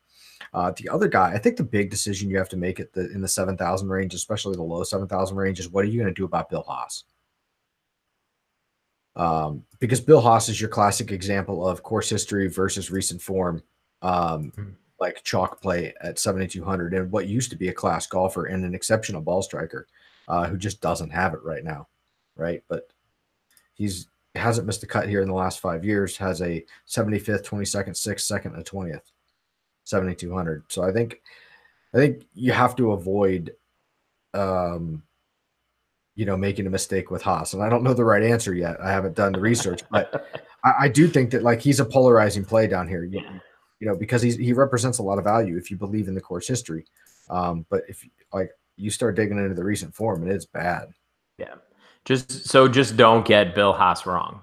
The other guy, I think the big decision you have to make in the 7,000 range, especially the low 7,000 range, is what are you going to do about Bill Haas? Because Bill Haas is your classic example of course history versus recent form. Like chalk play at 7,200, and what used to be a class golfer and an exceptional ball striker, who just doesn't have it right now, right? But hasn't missed a cut here in the last 5 years. Has a 75th, 22nd, 6th, 2nd, and 20th, 7,200. So I think you have to avoid, making a mistake with Haas. And I don't know the right answer yet. I haven't done the research, but I do think that like he's a polarizing play down here. Because he represents a lot of value if you believe in the course history. But if like you start digging into the recent form, and it's bad. Yeah. Just don't get Bill Haas wrong.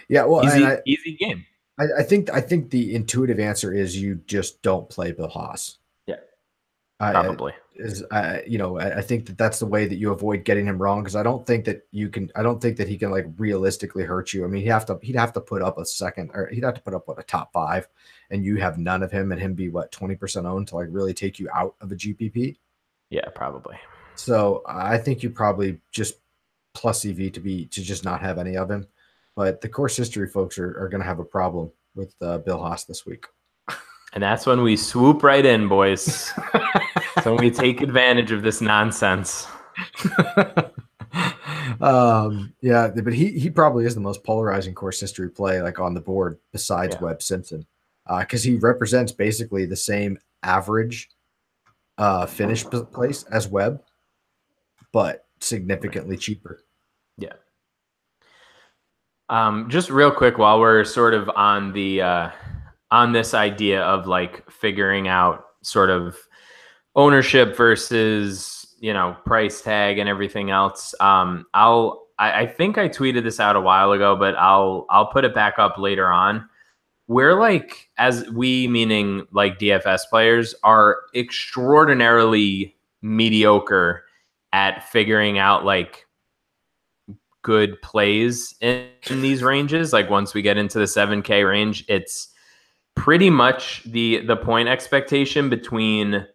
Yeah. Well, easy game. I think the intuitive answer is you just don't play Bill Haas. Yeah. Probably. I think that's the way that you avoid getting him wrong, because I don't think that he can like realistically hurt you. I mean, he'd have to put up a second, or he'd have to put up a top 5, and you have none of him, and him be 20% owned to like really take you out of a GPP. Yeah, probably. So I think you probably just plus EV to just not have any of him. But the course history folks are going to have a problem with Bill Haas this week. And that's when we swoop right in, boys. So we take advantage of this nonsense. Yeah, but he probably is the most polarizing course history play like on the board besides Webb Simpson, because he represents basically the same average finish place as Webb, but significantly cheaper. Yeah. Just real quick, while we're sort of on the on this idea of like figuring out sort of ownership versus, price tag and everything else. I think I tweeted this out a while ago, but I'll put it back up later on. We're like, as we, meaning like DFS players, are extraordinarily mediocre at figuring out like good plays in these ranges. Like once we get into the 7K range, it's pretty much the point expectation between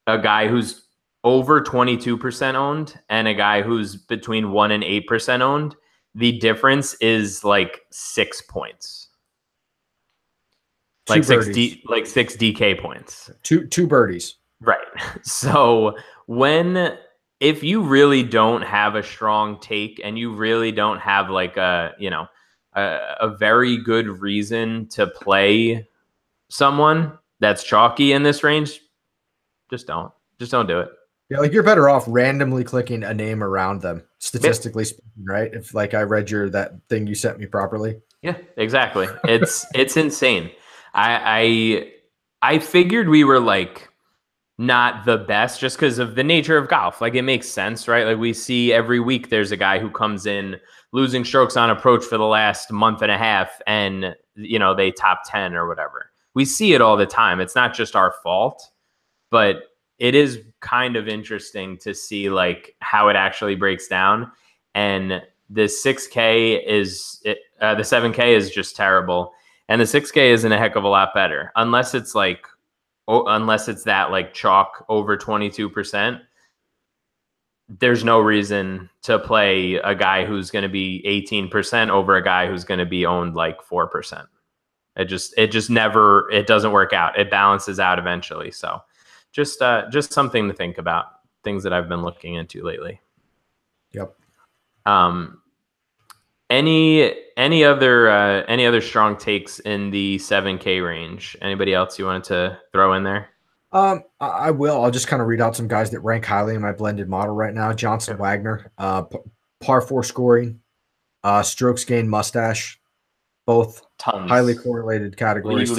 a guy who's over 22% owned and a guy who's between 1 and 8% owned. The difference is like 6 points. Like six DK points. Two birdies. Right. So if you really don't have a strong take and you really don't have like a very good reason to play someone that's chalky in this range, just don't do it. Yeah, like you're better off randomly clicking a name around them, statistically speaking, right? If like I read that thing you sent me properly. Yeah, exactly. It's insane. I figured we were like not the best just because of the nature of golf. Like it makes sense, right? Like we see every week there's a guy who comes in losing strokes on approach for the last month and a half and they top 10 or whatever. We see it all the time. It's not just our fault, but it is kind of interesting to see like how it actually breaks down. And the 6K the 7K is just terrible. And the 6K isn't a heck of a lot better unless it's that like chalk over 22%. There's no reason to play a guy who's going to be 18% over a guy who's going to be owned like 4%. It doesn't work out. It balances out eventually. So just something to think about, things that I've been looking into lately. Yep. Any other strong takes in the 7K range? Anybody else you wanted to throw in there? I will. I'll just kind of read out some guys that rank highly in my blended model right now. Johnson Wagner, par 4 scoring, strokes gained, mustache, both tons. Highly correlated categories.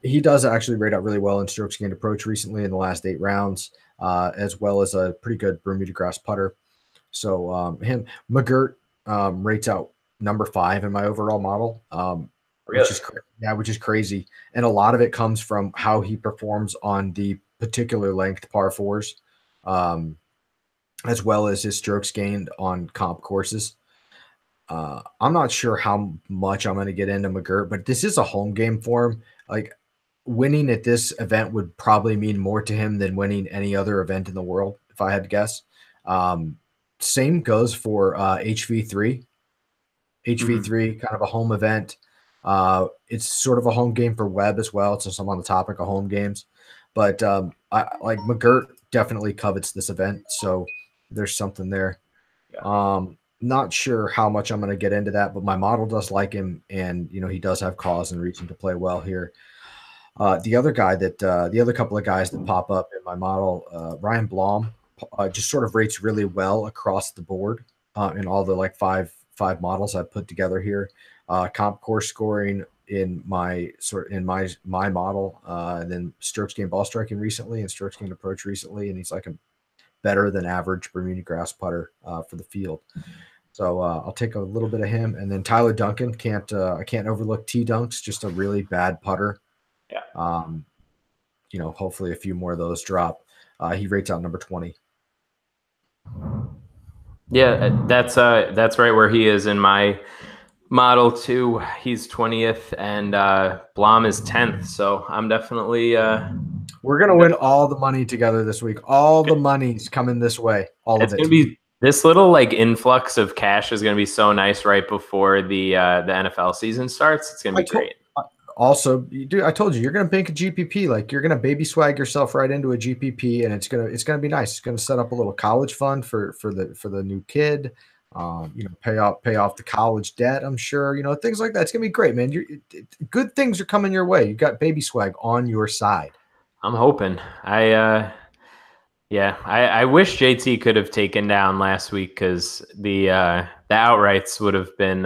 He does actually rate out really well in strokes gained approach recently in the last 8 rounds, as well as a pretty good Bermuda grass putter. So McGirt rates out number 5 in my overall model, really? which is crazy. And a lot of it comes from how he performs on the particular length par 4s, as well as his strokes gained on comp courses. I'm not sure how much I'm going to get into McGirt, but this is a home game for him. Like winning at this event would probably mean more to him than winning any other event in the world, if I had to guess. Same goes for HV3. HV3, kind of a home event. It's sort of a home game for Webb as well, since I'm on the topic of home games. But McGirt definitely covets this event, so there's something there. Yeah. Not sure how much I'm going to get into that, but my model does like him, and he does have cause and reason to play well here. The other couple of guys that pop up in my model, Ryan Blom, just sort of rates really well across the board in all the like five models I've put together here. Comp course scoring in my model, and then strokes gained ball striking recently and strokes gained approach recently, and he's like a better than average Bermuda grass putter for the field. So I'll take a little bit of him, and then Tyler Duncan. I can't overlook T Dunks, just a really bad putter. Yeah. Hopefully a few more of those drop. He rates out number 20. Yeah, that's right where he is in my model too. He's 20th, and Blom is 10th. So I'm definitely. We're gonna win all the money together this week. All the money's coming this way. It's gonna be this little like influx of cash is gonna be so nice right before the NFL season starts. It's gonna be great. Also, dude, I told you you're gonna bank a GPP. Like you're gonna baby swag yourself right into a GPP, and it's gonna be nice. It's gonna set up a little college fund for the new kid. Pay off the college debt. I'm sure things like that. It's gonna be great, man. Good things are coming your way. You got baby swag on your side. I'm hoping. I wish JT could have taken down last week because the outrights would have been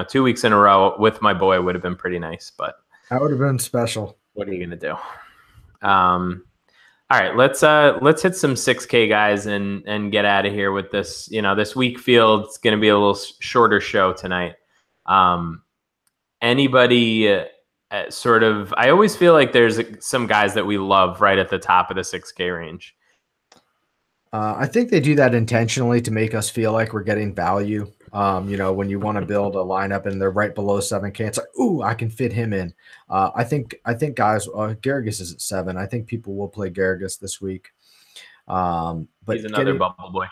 2 weeks in a row with my boy would have been pretty nice, but that would have been special. What are you gonna do? All right, let's hit some 6K guys and get out of here with this. This week field is gonna be a little shorter show tonight. Anybody I always feel like there's some guys that we love right at the top of the 6K range. I think they do that intentionally to make us feel like we're getting value. When you want to build a lineup and they're right below 7K, it's like, ooh, I can fit him in. I think guys, Garrigus is at 7. I think people will play Garrigus this week. But he's another bubble boy.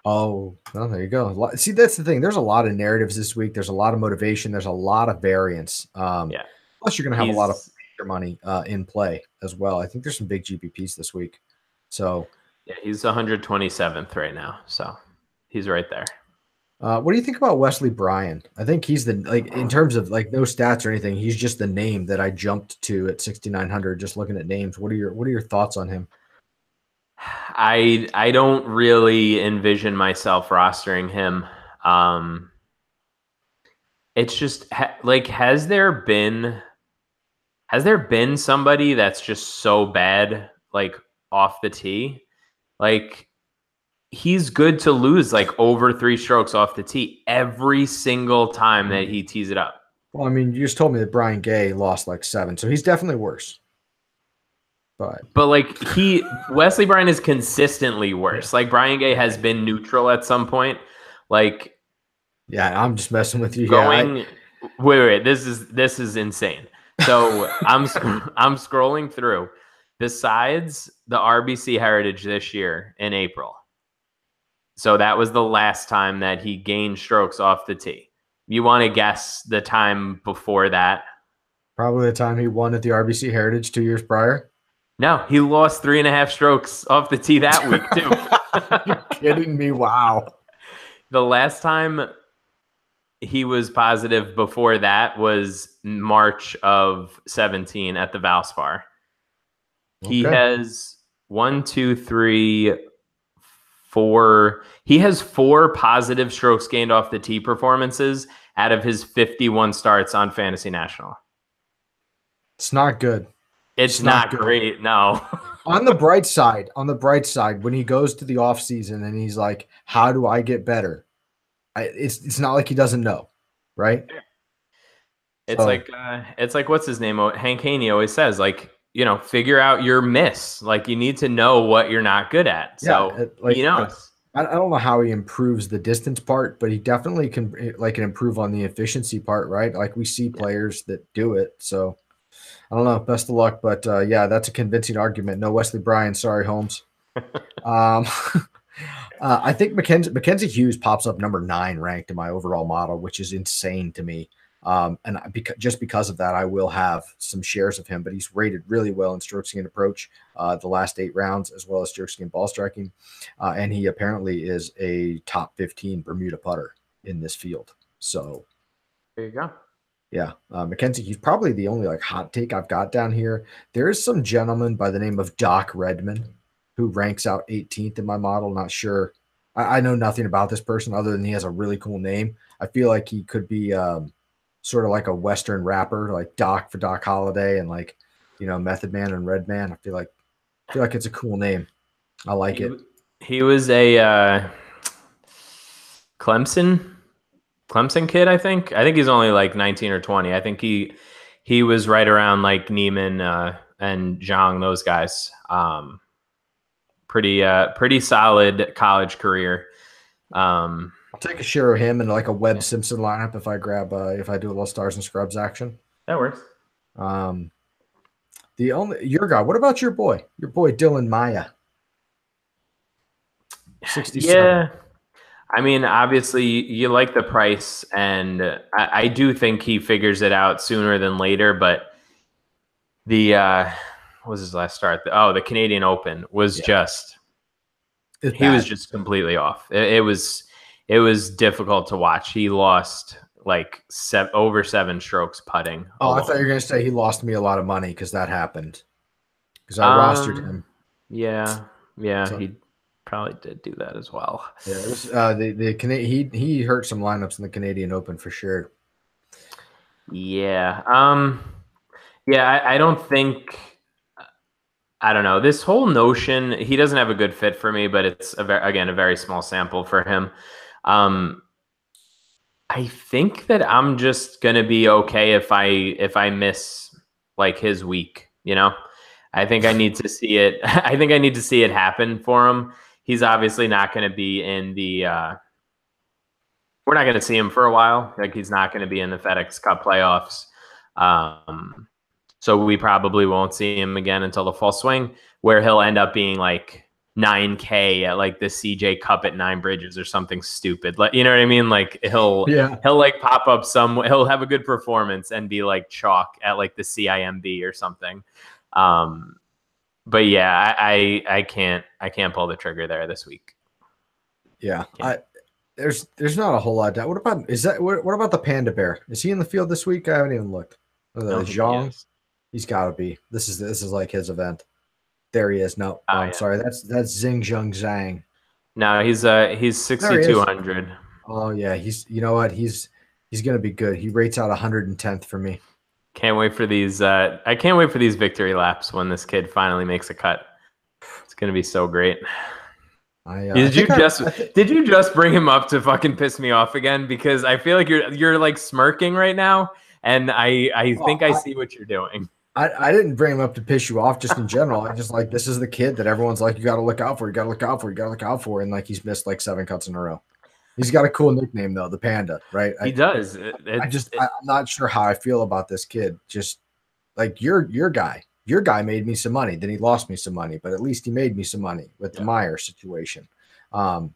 Oh, well, there you go. See, that's the thing. There's a lot of narratives this week. There's a lot of motivation. There's a lot of variance. Yeah. Plus, you're going to have a lot of money in play as well. I think there's some big GPPs this week. So, yeah, he's 127th right now. So he's right there. What do you think about Wesley Bryan? I think he's in terms of like no stats or anything. He's just the name that I jumped to at 6,900. Just looking at names. What are your thoughts on him? I don't really envision myself rostering him. It's just like, has there been somebody that's just so bad, like off the tee? Like, he's good to lose like over 3 strokes off the tee every single time that he tees it up. Well, I mean, you just told me that Brian Gay lost like 7, so he's definitely worse. But like Wesley Bryan is consistently worse. Like, Brian Gay has been neutral at some point. Like, yeah, I'm just messing with you. Wait, this is insane. So I'm scrolling through. Besides the RBC Heritage this year in April, so that was the last time that he gained strokes off the tee. You want to guess the time before that? Probably the time he won at the RBC Heritage 2 years prior. No, he lost 3.5 strokes off the tee that week too. You're kidding me? Wow. The last time he was positive before that was March of 17 at the Valspar. Okay. He has 1, 2, 3, 4. He has 4 positive strokes gained off the tee performances out of his 51 starts on Fantasy National. It's not good. It's not great. No. On the bright side, when he goes to the off season and he's like, how do I get better? It's not like he doesn't know, right? It's like what's his name? Hank Haney always says, like, figure out your miss. Like, you need to know what you're not good at. So he knows. I don't know how he improves the distance part, but he definitely can improve on the efficiency part, right? Like, we see players that do it. So I don't know. Best of luck, but yeah, that's a convincing argument. No Wesley Bryan. Sorry, Holmes. I think Mackenzie Hughes pops up number 9 ranked in my overall model, which is insane to me. And just because of that, I will have some shares of him, but he's rated really well in strokes gained approach the last 8 rounds, as well as strokes gained ball striking. And he apparently is a top 15 Bermuda putter in this field. So there you go. Yeah. Mackenzie, he's probably the only like hot take I've got down here. There is some gentleman by the name of Doc Redman who ranks out 18th in my model. Not sure. I know nothing about this person other than he has a really cool name. I feel like he could be sort of like a Western rapper, like Doc for Doc Holliday and like, Method Man and Redman. I feel like it's a cool name. I like it. He was a Clemson kid, I think. I think he's only like 19 or 20. I think he was right around like Neiman and Zhang, those guys. Pretty solid college career. I'll take a share of him in like a Webb Simpson lineup if I do a little stars and scrubs action. That works. Your guy. What about your boy Dylan Maya? 67. Yeah. I mean, obviously, you like the price, and I do think he figures it out sooner than later. But what was his last start? The Canadian Open was just was just completely off. It was difficult to watch. He lost like over 7 strokes putting. Oh, alone. I thought you were going to say he lost me a lot of money because that happened. Because I rostered him. Yeah, so, he probably did do that as well. Yeah, it was, he hurt some lineups in the Canadian Open for sure. Yeah. I don't think. I don't know. This whole notion, he doesn't have a good fit for me, but it's a very small sample for him. I think that I'm just gonna be okay if I miss like his week. I think I need to see it. I think I need to see it happen for him. he's obviously not going to be in the. We're not going to see him for a while. Like he's not going to be in the FedEx Cup playoffs. So we probably won't see him again until the fall swing, where he'll end up being like 9K at like the CJ Cup at Nine Bridges or something stupid. Like, you know what I mean? Like he'll like pop up he'll have a good performance and be like chalk at like the CIMB or something. But yeah, I can't pull the trigger there this week. Yeah. There's not a whole lot. What about what about the Panda Bear? Is he in the field this week? I haven't even looked. Zhang, he's got to be. This is like his event. There he is. No, I'm sorry. That's Xing Zheng Zhang. No, he's 6,200. Oh yeah, you know what? He's gonna be good. He rates out 110th for me. Can't wait for these. I can't wait for these victory laps when this kid finally makes a cut. It's gonna be so great. Did you just bring him up to fucking piss me off again? Because I feel like you're like smirking right now, and I think I see what you're doing. I didn't bring him up to piss you off, just in general. I just like, this is the kid that everyone's like, you got to look out for, you got to look out for, you got to look out for, and like he's missed like 7 cuts in a row. He's got a cool nickname though, the Panda, right? He does. I'm not sure how I feel about this kid. Just like your guy made me some money, then he lost me some money, but at least he made me some money with the Meyer situation. I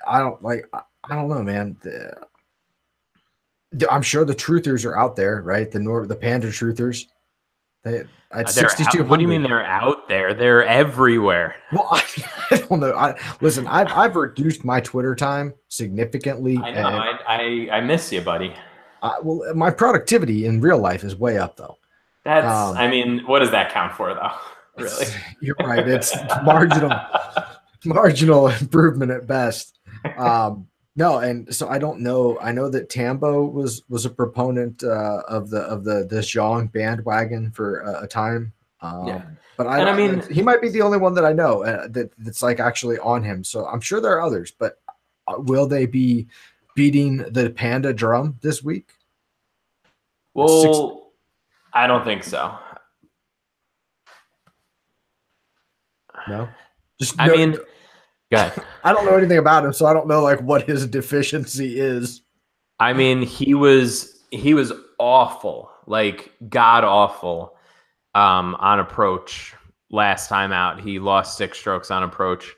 don't know, man. I'm sure the truthers are out there, right? The Panda truthers. At 6,200. What do you mean they're out there? They're everywhere. Well, I don't know. Listen, I've reduced my Twitter time significantly. I know. I miss you, buddy. Well, my productivity in real life is way up, though. That's. I mean, what does that count for, though? Really? You're right. It's marginal improvement at best. No, and so I don't know. I know that Tambo was a proponent of the Zhang bandwagon for a time. But I mean, he might be the only one that I know that's like actually on him. So I'm sure there are others. But will they be beating the Panda drum this week? Well, I don't think so. No, I mean. I don't know anything about him, so I don't know like what his deficiency is. I mean, he was awful, like god awful, on approach last time out. He lost 6 strokes on approach.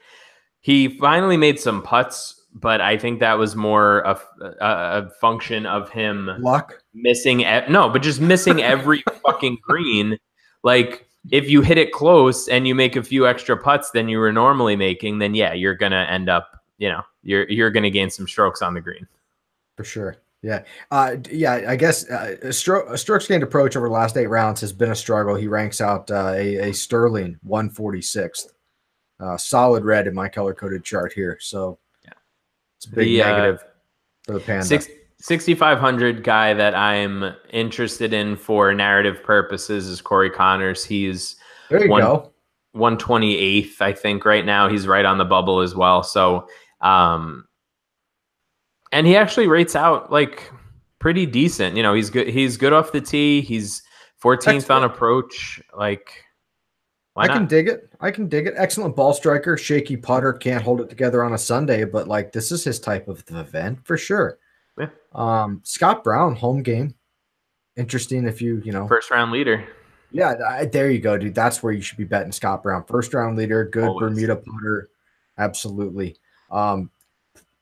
He finally made some putts, but I think that was more a function of him luck missing. But just missing every fucking green, like. If you hit it close and you make a few extra putts than you were normally making, then yeah, you're gonna end up, you're gonna gain some strokes on the green. For sure. Yeah. I guess a strokes gained approach over the last 8 rounds has been a struggle. He ranks out a sterling 146th. Solid red in my color-coded chart here. So it's a big negative for the Panda. 6,500 guy that I'm interested in for narrative purposes is Corey Connors. He's 128th, I think, right now. He's right on the bubble as well. So, and he actually rates out like pretty decent. He's good. He's good off the tee. He's 14th on approach. Like, why not? I can dig it. Excellent ball striker. Shaky putter. Can't hold it together on a Sunday, but like this is his type of event for sure. Yeah. Scott Brown home game. Interesting if you first round leader. Yeah, there you go, dude. That's where you should be betting Scott Brown. First round leader, good always. Bermuda putter. Absolutely.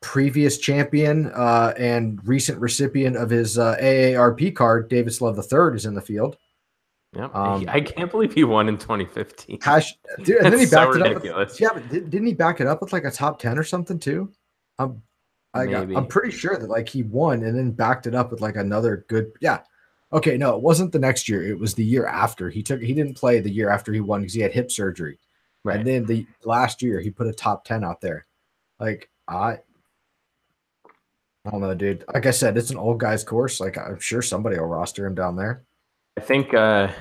Previous champion and recent recipient of his AARP card, Davis Love III, is in the field. Yeah, I can't believe he won in 2015. Dude, and then he backed it ridiculous. up. But didn't he back it up with like a top 10 or something too? I'm pretty sure that like he won and then backed it up with like another good. Yeah. Okay. No, it wasn't the next year. It was the year after. He didn't play the year after he won because he had hip surgery. Right. And then the last year he put a top 10 out there. Like, I don't know, dude. Like I said, it's an old guy's course. Like I'm sure somebody will roster him down there. I think the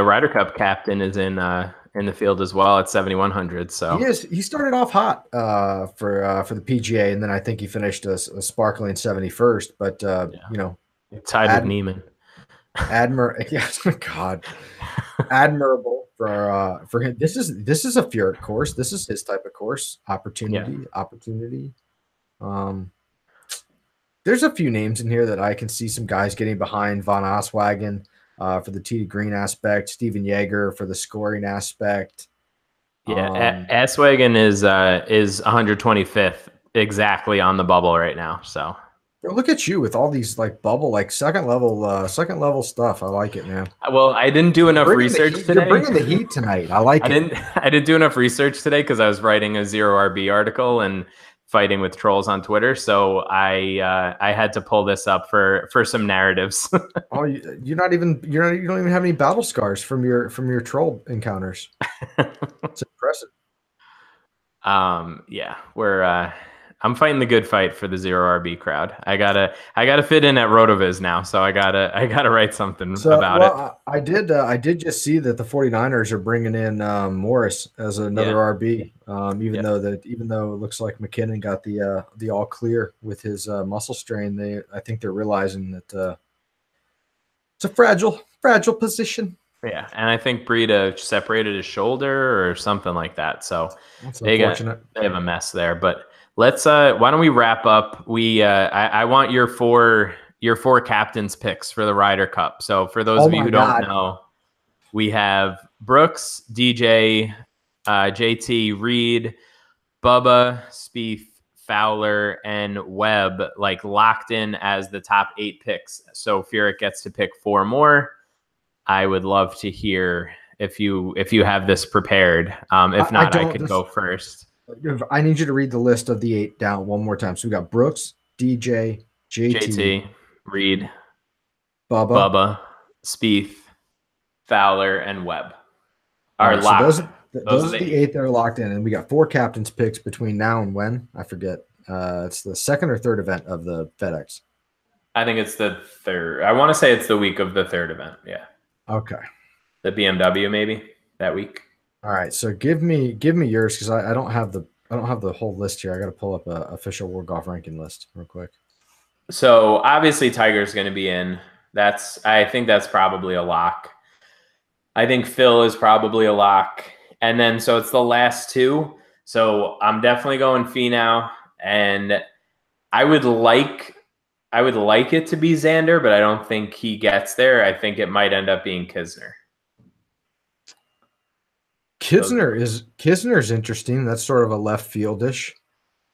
Ryder Cup captain is in the field as well at 7,100. So he started off hot for the PGA, and then I think he finished a sparkling 71st. But tied with Neiman. God, admirable. for him. This is a Furyk course. This is his type of course. Opportunity. There's a few names in here that I can see some guys getting behind. Von Oswagen for the tee to green aspect. Steven Yeager for the scoring aspect. Yeah, Aswagen is 125th exactly on the bubble right now. So look at you with all these like bubble, like second level stuff. I like it, man. Well, I didn't do enough research today. You're bringing the heat tonight. I like it. I didn't do enough research today because I was writing a Zero RB article and fighting with trolls on Twitter. So I had to pull this up for some narratives. Oh, you don't even have any battle scars from your troll encounters. It's impressive. Yeah, I'm fighting the good fight for the Zero RB crowd. I gotta fit in at RotoViz now, so I gotta write something about it. I did just see that the 49ers are bringing in Morris as another RB. Even though it looks like McKinnon got the all clear with his muscle strain, I think they're realizing that it's a fragile position. Yeah, and I think Breida separated his shoulder or something like that. So they have a mess there. But let's why don't we wrap up? I want your four captains picks for the Ryder Cup. So for those of you who don't know, we have Brooks, DJ, JT, Reed, Bubba, Spieth, Fowler, and Webb like locked in as the top 8 picks. So Furyk gets to pick 4 more. I would love to hear if you have this prepared. If not, I could go first. I need you to read the list of the 8 down one more time. So we got Brooks, DJ, JT, Reed, Bubba, Spieth, Fowler, and Webb are locked. So those are the 8 that are locked in, and we got 4 captains picks between now and when? I forget. It's the second or third event of the FedEx. I think it's the third. I want to say it's the week of the third event. Yeah. Okay. The BMW maybe that week. All right. So give me yours because I don't have the whole list here. I got to pull up a official World Golf Ranking list real quick. So obviously Tiger's going to be in. I think that's probably a lock. I think Phil is probably a lock. And then so it's the last 2. So I'm definitely going Finau, and I would like it to be Xander, but I don't think he gets there. I think it might end up being Kisner. Kisner's interesting. That's sort of a left fieldish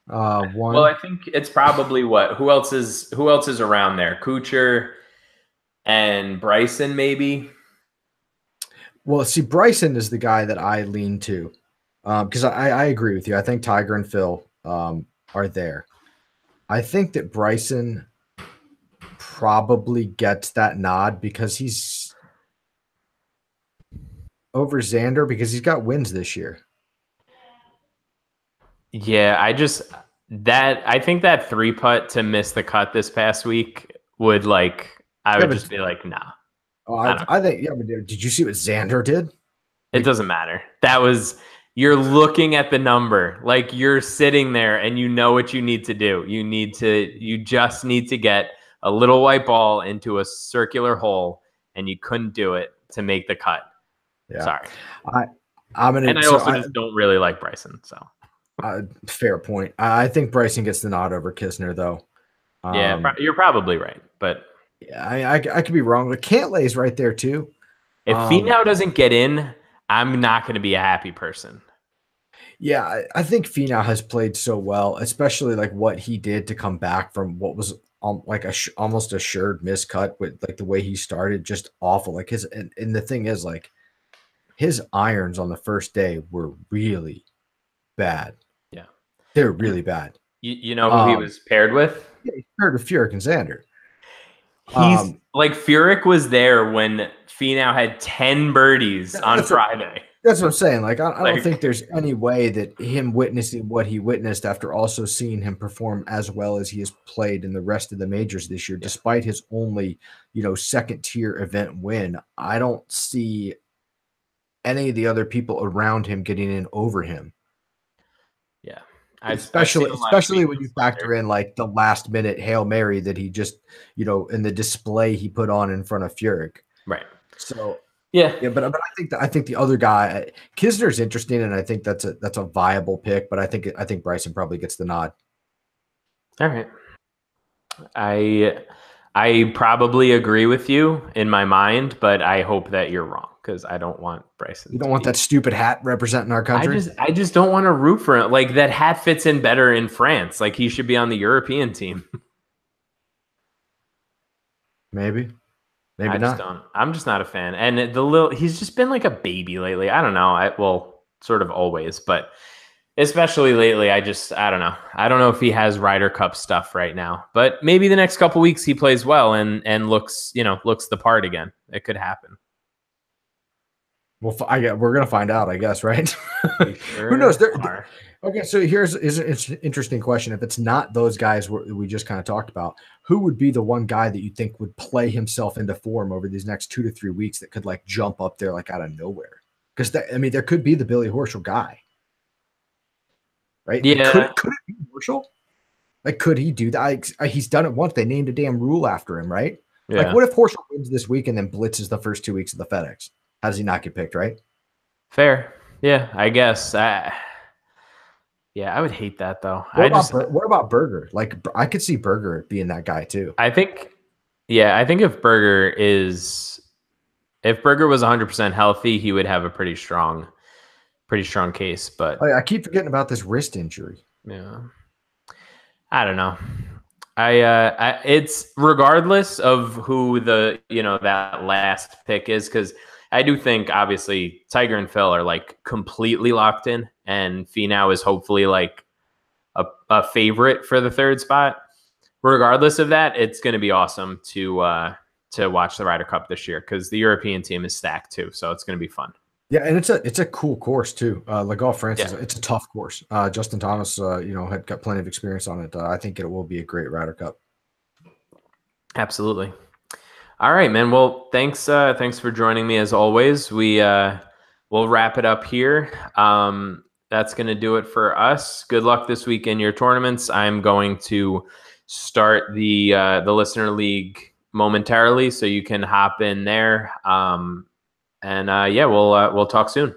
one. Well, I think it's probably who else is around there? Kuchar and Bryson, maybe. Well, see, Bryson is the guy that I lean to because I agree with you. I think Tiger and Phil are there. I think that Bryson probably gets that nod because he's over Xander because he's got wins this year. Yeah, I think that 3-putt to miss the cut this past week would just be like, nah. Oh, I think, yeah, but did you see what Xander did? It doesn't matter. You're looking at the number, like you're sitting there and you know what you need to do. You just need to get a little white ball into a circular hole, and you couldn't do it to make the cut. Yeah. Sorry. I just don't really like Bryson. So fair point. I think Bryson gets the nod over Kisner, though. Yeah, you're probably right, but yeah, I could be wrong. But Cantlay's right there too. If Finau doesn't get in, I'm not going to be a happy person. Yeah, I think Finau has played so well, especially like what he did to come back from what was like almost assured miscut with like the way he started, just awful. Like and the thing is, like his irons on the first day were really bad. Yeah, they're really bad. You know who he was paired with? Yeah, he's paired with Furyk and Xander. He's like Furyk was there when Finau had 10 birdies on Friday. That's what I'm saying. Like, I don't think there's any way that him witnessing what he witnessed after also seeing him perform as well as he has played in the rest of the majors this year, despite his only, second tier event win. I don't see any of the other people around him getting in over him. Yeah. Especially when you factor in like the last minute Hail Mary that he just, in the display he put on in front of Furyk. Right. So Yeah. Yeah, but I think the other guy, Kisner's interesting, and I think that's a viable pick. But I think Bryson probably gets the nod. All right. I probably agree with you in my mind, but I hope that you're wrong because I don't want Bryson You to don't want be. that stupid hat representing our country. I just don't want to root for him. Like that hat fits in better in France. Like he should be on the European team. Maybe, maybe I just not. don't. I'm just not a fan. And he's just been like a baby lately. I don't know. Well, sort of always, but especially lately, I don't know. I don't know if he has Ryder Cup stuff right now, but maybe the next couple weeks he plays well and looks the part again. It could happen. Well, we're gonna find out, I guess, right? Sure Who knows? are. Okay, so here's an interesting question. If it's not those guys we just kind of talked about, who would be the one guy that you think would play himself into form over these next 2 to 3 weeks that could like jump up there like out of nowhere? Because there cotle be the Billy Horschel guy, right? Like, Yeah. could it be Horschel? Like, could he do that? He's done it once. They named a damn rule after him, right? Yeah. Like, what if Horschel wins this week and then blitzes the first 2 weeks of the FedEx? How does he not get picked, right? Fair. Yeah, I guess. Yeah, I would hate that though. What about Berger? Like, I could see Berger being that guy too. I think if Berger was 100% healthy, he would have a pretty strong case. But I keep forgetting about this wrist injury. yeah, I don't know. It's regardless of who that last pick is, because I do think obviously Tiger and Phil are like completely locked in, and Finau is hopefully like a favorite for the third spot. Regardless of that, it's going to be awesome to watch the Ryder Cup this year because the European team is stacked too, so it's going to be fun. Yeah, and it's a cool course too. Le Golf France it's a tough course. Justin Thomas, had got plenty of experience on it. I think it will be a great Ryder Cup. Absolutely. All right, man. Well, thanks for joining me as always. We'll wrap it up here. That's going to do it for us. Good luck this week in your tournaments. I'm going to start the listener league momentarily, so you can hop in there. We'll talk soon.